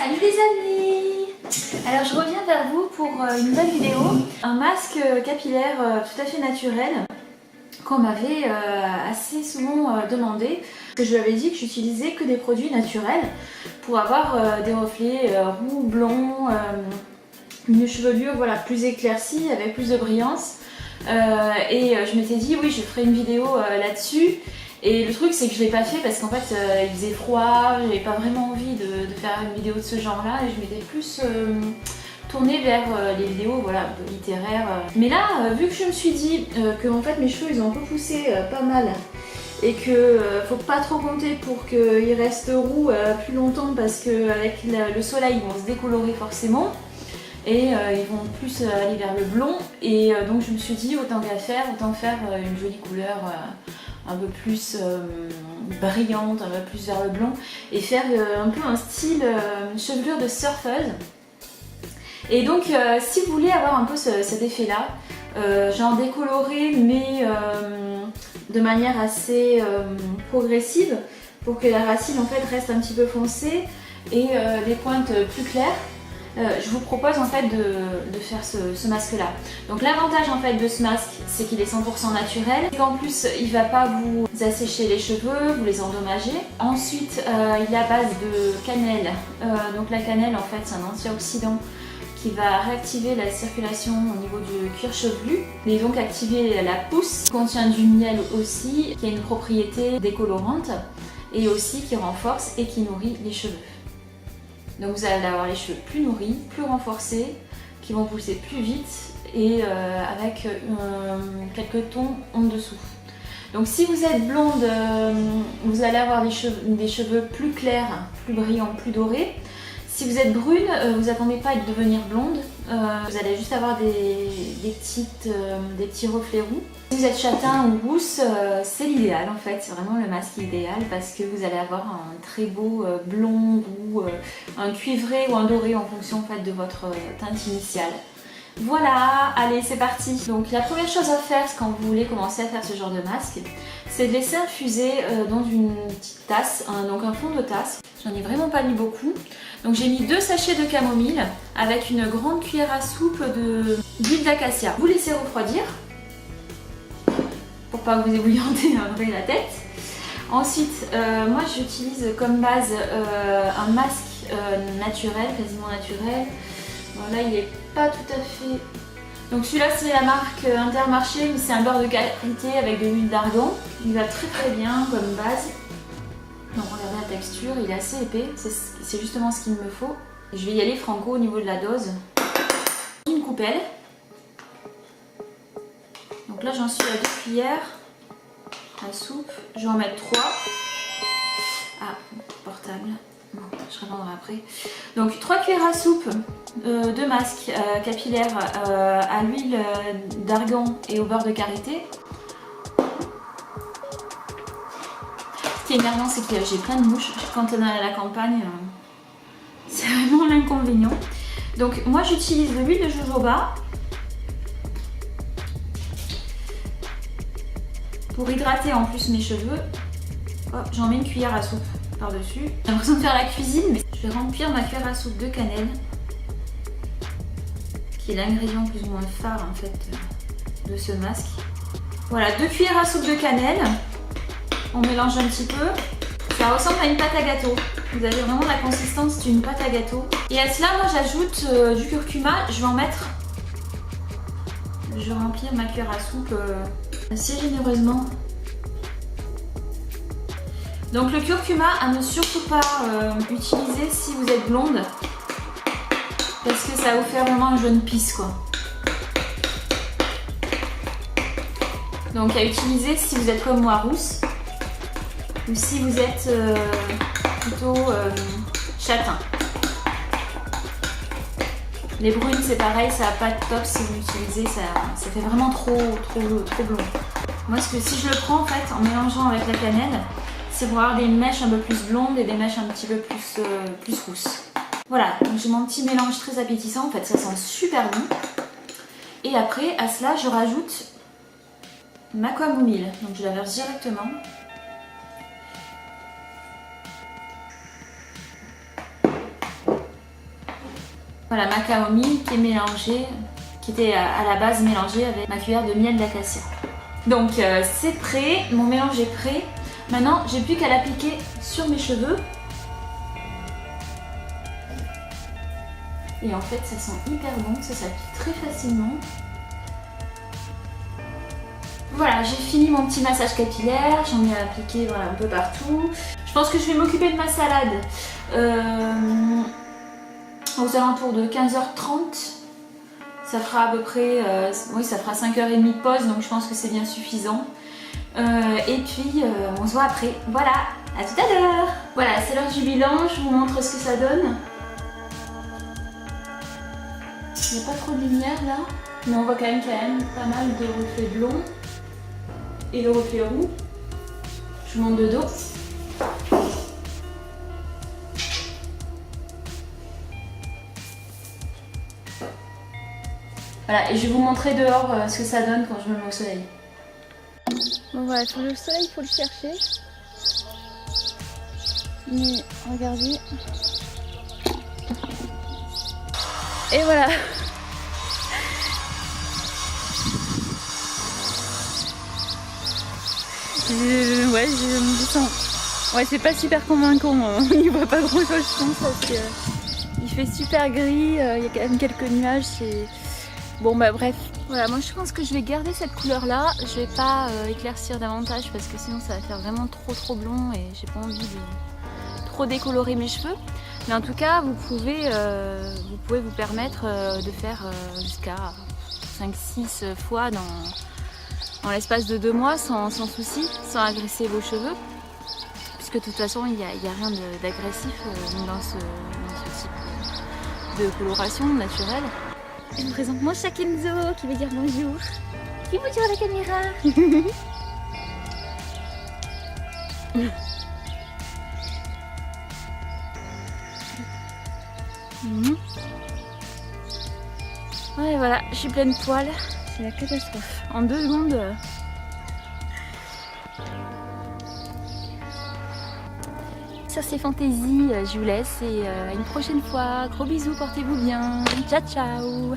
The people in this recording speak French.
Salut les amis! Alors je reviens vers vous pour une nouvelle vidéo. Un masque capillaire tout à fait naturel qu'on m'avait assez souvent demandé. Je lui avais dit que j'utilisais que des produits naturels pour avoir des reflets roux, blonds, une chevelure voilà, plus éclaircie avec plus de brillance. Et je m'étais dit oui je ferai une vidéo là-dessus. Et le truc c'est que je l'ai pas fait parce qu'en fait il faisait froid, j'avais pas vraiment envie de faire une vidéo de ce genre là et je m'étais plus tournée vers les vidéos voilà, un peu littéraires. Mais là vu que je me suis dit que en fait mes cheveux ils ont repoussé pas mal et que faut pas trop compter pour qu'ils restent roux plus longtemps parce qu'avec le soleil ils vont se décolorer forcément. Et ils vont plus aller vers le blond et donc je me suis dit autant qu'à faire, autant faire une jolie couleur un peu plus brillante, un peu plus vers le blond et faire un peu un style chevelure de surfeuse. Et donc si vous voulez avoir un peu cet effet là, genre décoloré mais de manière assez progressive pour que la racine en fait reste un petit peu foncée et les pointes plus claires. Je vous propose en fait de faire ce masque là. Donc l'avantage en fait de ce masque c'est qu'il est 100% naturel et qu'en plus il va pas vous assécher les cheveux, vous les endommager. Ensuite il est à base de cannelle. Donc la cannelle en fait c'est un antioxydant qui va réactiver la circulation au niveau du cuir chevelu et donc activer la pousse. Il contient du miel aussi qui a une propriété décolorante et aussi qui renforce et qui nourrit les cheveux. Donc vous allez avoir les cheveux plus nourris, plus renforcés, qui vont pousser plus vite et avec quelques tons en dessous. Donc si vous êtes blonde, vous allez avoir des cheveux plus clairs, plus brillants, plus dorés. Si vous êtes brune, vous n'attendez pas à devenir blonde, vous allez juste avoir des petits reflets roux. Si vous êtes châtain ou rousse, c'est l'idéal en fait, c'est vraiment le masque idéal parce que vous allez avoir un très beau blond ou un cuivré ou un doré en fonction en fait, de votre teinte initiale. Voilà, allez c'est parti. Donc la première chose à faire quand vous voulez commencer à faire ce genre de masque, c'est de laisser infuser dans une petite tasse, donc un fond de tasse. J'en ai vraiment pas mis beaucoup. Donc j'ai mis 2 sachets de camomille avec une grande cuillère à soupe d'huile d'acacia. Vous laissez refroidir pour pas vous ébouillanter la tête. Ensuite, moi j'utilise comme base un masque naturel, quasiment naturel. Bon, là il est pas tout à fait... Donc celui-là c'est la marque Intermarché, mais c'est un beurre de qualité avec de l'huile d'argan. Il va très très bien comme base. Donc regardez la texture, il est assez épais, c'est justement ce qu'il me faut. Je vais y aller franco au niveau de la dose. Une coupelle. Donc là j'en suis à 2 cuillères à soupe. Je vais en mettre 3. Ah, portable. Bon, je répondrai après. Donc 3 cuillères à soupe de masque capillaire à l'huile d'argan et au beurre de karité. Ce qui est énervant, c'est que j'ai plein de mouches. Quand on est à la campagne, c'est vraiment l'inconvénient. Donc moi j'utilise de l'huile de jojoba pour hydrater en plus mes cheveux. Oh, j'en mets une cuillère à soupe par-dessus. J'ai l'impression de faire la cuisine, mais je vais remplir ma cuillère à soupe de cannelle, qui est l'ingrédient plus ou moins phare en fait de ce masque. Voilà, 2 cuillères à soupe de cannelle. On mélange un petit peu. Ça ressemble à une pâte à gâteau. Vous avez vraiment la consistance d'une pâte à gâteau. Et à cela, moi j'ajoute du curcuma. Je vais en mettre... Je vais remplir ma cuillère à soupe assez généreusement. Donc le curcuma à ne surtout pas utiliser si vous êtes blonde. Parce que ça va vous faire vraiment un jaune pisse quoi. Donc à utiliser si vous êtes comme moi rousse. Ou si vous êtes plutôt châtain. Les brunes c'est pareil, ça n'a pas de top si vous l'utilisez, ça fait vraiment trop blond. Moi si je le prends en fait en mélangeant avec la cannelle, c'est pour avoir des mèches un peu plus blondes et des mèches un petit peu plus rousses. Voilà, donc j'ai mon petit mélange très appétissant, en fait ça sent super bon. Et après à cela je rajoute ma camomille, donc je la verse directement. Voilà, ma camomille qui est mélangée, qui était à la base mélangée avec ma cuillère de miel d'acacia. Donc c'est prêt, mon mélange est prêt. Maintenant, j'ai plus qu'à l'appliquer sur mes cheveux. Et en fait, ça sent hyper bon, ça s'applique très facilement. Voilà, j'ai fini mon petit massage capillaire, j'en ai appliqué voilà, un peu partout. Je pense que je vais m'occuper de ma salade aux alentours de 15h30. Ça fera à peu près, oui, ça fera 5h30 de pause, donc je pense que c'est bien suffisant. Et puis, on se voit après. Voilà, à tout à l'heure. Voilà, c'est l'heure du bilan, je vous montre ce que ça donne. Il n'y a pas trop de lumière là, mais on voit quand même pas mal de reflets blonds et le reflet roux. Je vous montre de dos. Voilà, et je vais vous montrer dehors ce que ça donne quand je me mets au soleil. Bon voilà, sur le soleil, il faut le chercher. Mais regardez. Et voilà. Ouais, je me sens. Ouais, c'est pas super convaincant. On n'y voit pas grand chose, je pense, parce que il fait super gris. Il y a quand même quelques nuages. Bon, bah bref. Voilà, moi je pense que je vais garder cette couleur là. Je vais pas éclaircir davantage parce que sinon ça va faire vraiment trop blond et j'ai pas envie de trop décolorer mes cheveux. Mais en tout cas, vous pouvez vous permettre de faire jusqu'à 5-6 fois dans l'espace de 2 mois sans souci, sans agresser vos cheveux. Puisque de toute façon, il n'y a rien d'agressif dans ce type de coloration naturelle. Je vous présente mon chat Kenzo qui veut dire bonjour. Dis bonjour à la caméra. Ouais, voilà, je suis pleine poil. C'est la catastrophe. En 2 secondes. Sur ces fantaisies, je vous laisse et à une prochaine fois. Gros bisous, portez-vous bien. Ciao, ciao.